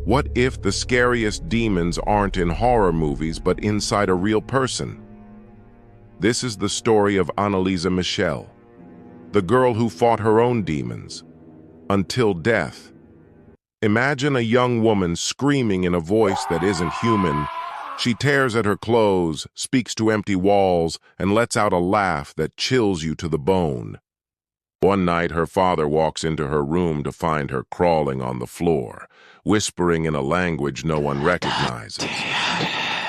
What if the scariest demons aren't in horror movies but inside a real person? This is the story of Anneliese Michel, the girl who fought her own demons until death. Imagine a young woman screaming in a voice that isn't human. She tears at her clothes, speaks to empty walls, and lets out a laugh that chills you to the bone. One night, her father walks into her room to find her crawling on the floor, whispering in a language no one recognizes.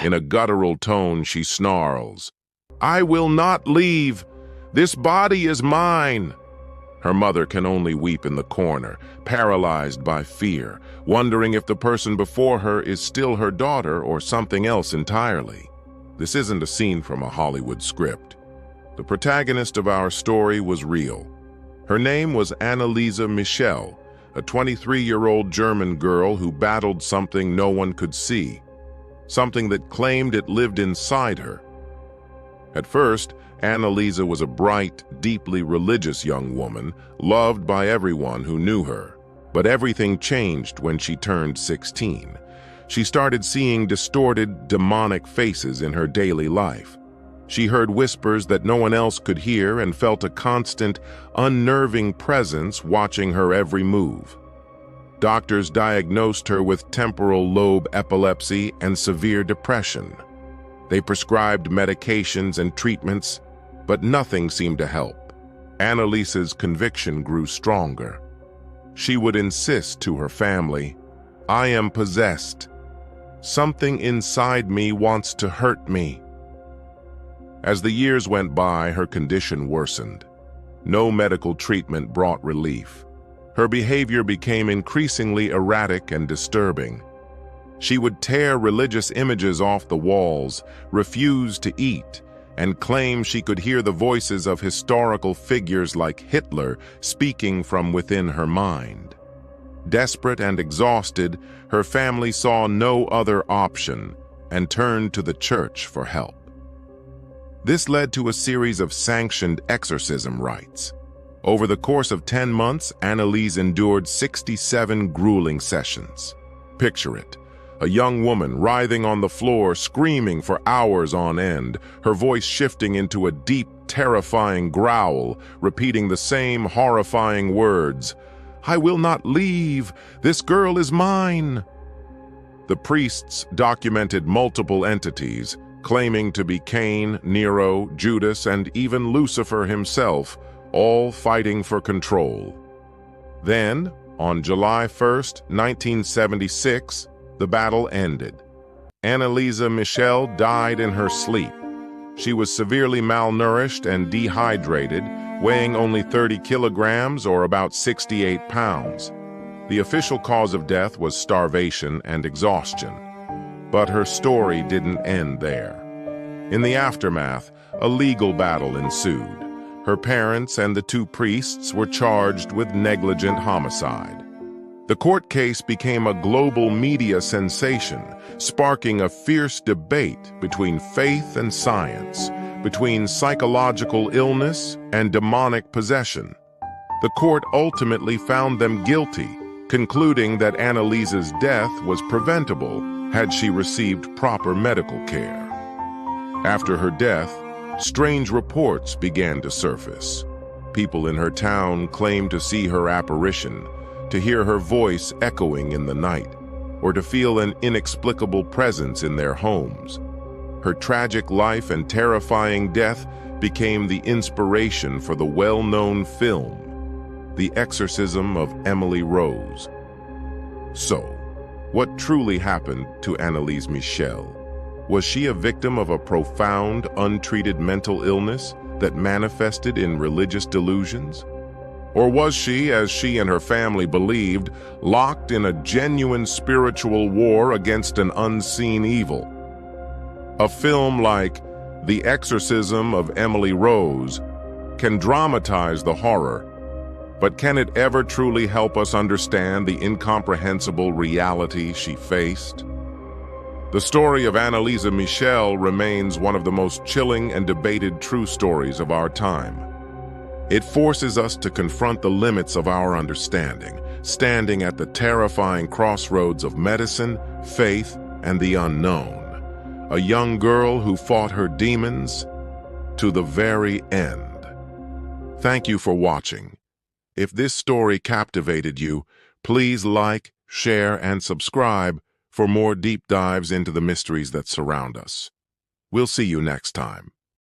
In a guttural tone, she snarls, "I will not leave. This body is mine." Her mother can only weep in the corner, paralyzed by fear, wondering if the person before her is still her daughter or something else entirely. This isn't a scene from a Hollywood script. The protagonist of our story was real. Her name was Anneliese Michel, a 23-year-old German girl who battled something no one could see, something that claimed it lived inside her. At first, Anneliese was a bright, deeply religious young woman, loved by everyone who knew her. But everything changed when she turned 16. She started seeing distorted, demonic faces in her daily life. She heard whispers that no one else could hear and felt a constant, unnerving presence watching her every move. Doctors diagnosed her with temporal lobe epilepsy and severe depression. They prescribed medications and treatments, but nothing seemed to help. Anneliese's conviction grew stronger. She would insist to her family, "I am possessed. Something inside me wants to hurt me." As the years went by, her condition worsened. No medical treatment brought relief. Her behavior became increasingly erratic and disturbing. She would tear religious images off the walls, refuse to eat, and claim she could hear the voices of historical figures like Hitler speaking from within her mind. Desperate and exhausted, her family saw no other option and turned to the church for help. This led to a series of sanctioned exorcism rites. Over the course of 10 months, Anneliese endured 67 grueling sessions. Picture it. A young woman writhing on the floor, screaming for hours on end, her voice shifting into a deep, terrifying growl, repeating the same horrifying words, "I will not leave. This girl is mine." The priests documented multiple entities, claiming to be Cain, Nero, Judas, and even Lucifer himself, all fighting for control. Then, on July 1st, 1976, the battle ended. Anneliese Michel died in her sleep. She was severely malnourished and dehydrated, weighing only 30 kilograms or about 68 pounds. The official cause of death was starvation and exhaustion. But her story didn't end there. In the aftermath, a legal battle ensued. Her parents and the 2 priests were charged with negligent homicide. The court case became a global media sensation, sparking a fierce debate between faith and science, between psychological illness and demonic possession. The court ultimately found them guilty, concluding that Anneliese's death was preventable had she received proper medical care. After her death, strange reports began to surface. People in her town claimed to see her apparition, to hear her voice echoing in the night, or to feel an inexplicable presence in their homes. Her tragic life and terrifying death became the inspiration for the well-known film, The Exorcism of Emily Rose. So, what truly happened to Anneliese Michel? Was she a victim of a profound, untreated mental illness that manifested in religious delusions? Or was she, as she and her family believed, locked in a genuine spiritual war against an unseen evil? A film like The Exorcism of Emily Rose can dramatize the horror, but can it ever truly help us understand the incomprehensible reality she faced? The story of Anneliese Michel remains one of the most chilling and debated true stories of our time. It forces us to confront the limits of our understanding, standing at the terrifying crossroads of medicine, faith, and the unknown. A young girl who fought her demons to the very end. Thank you for watching. If this story captivated you, please like, share, and subscribe for more deep dives into the mysteries that surround us. We'll see you next time.